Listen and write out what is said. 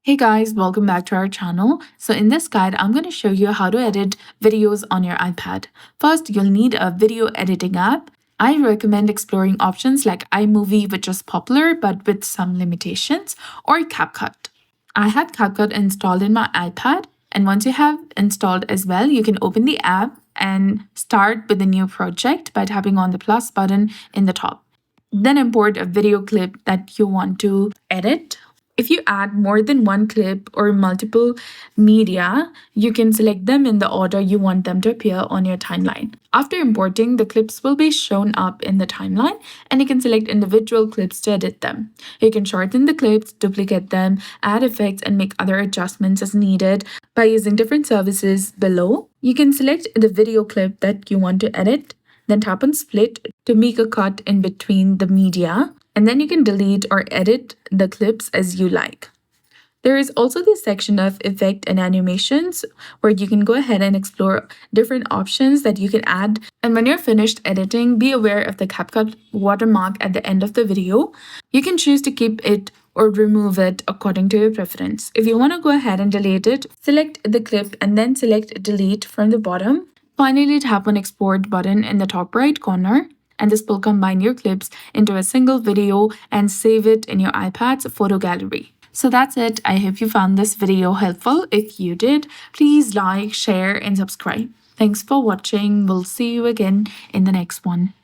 Hey guys, welcome back to our channel. So in this guide, I'm going to show you how to edit videos on your iPad. First, you'll need a video editing app. I recommend exploring options like iMovie, which is popular but with some limitations, or CapCut. I had CapCut installed in my iPad, and once you have installed as well, you can open the app and start with a new project by tapping on the plus button in the top. Then import a video clip that you want to edit. If you add more than one clip or multiple media, you can select them in the order you want them to appear on your timeline. After importing, the clips will be shown up in the timeline, and you can select individual clips to edit them. You can shorten the clips, duplicate them, add effects, and make other adjustments as needed by using different services below. You can select the video clip that you want to edit, then tap on split to make a cut in between the media, and then you can delete or edit the clips as you like. There is also this section of effect and animations where you can go ahead and explore different options that you can add. And when you're finished editing, be aware of the CapCut watermark at the end of the video. You can choose to keep it or remove it according to your preference. If you want to go ahead and delete it, select the clip and then select delete from the bottom. Finally, tap on export button in the top right corner, and this will combine your clips into a single video and save it in your iPad's photo gallery. So that's it. I hope you found this video helpful. If you did, please like, share, and subscribe. Thanks for watching. We'll see you again in the next one.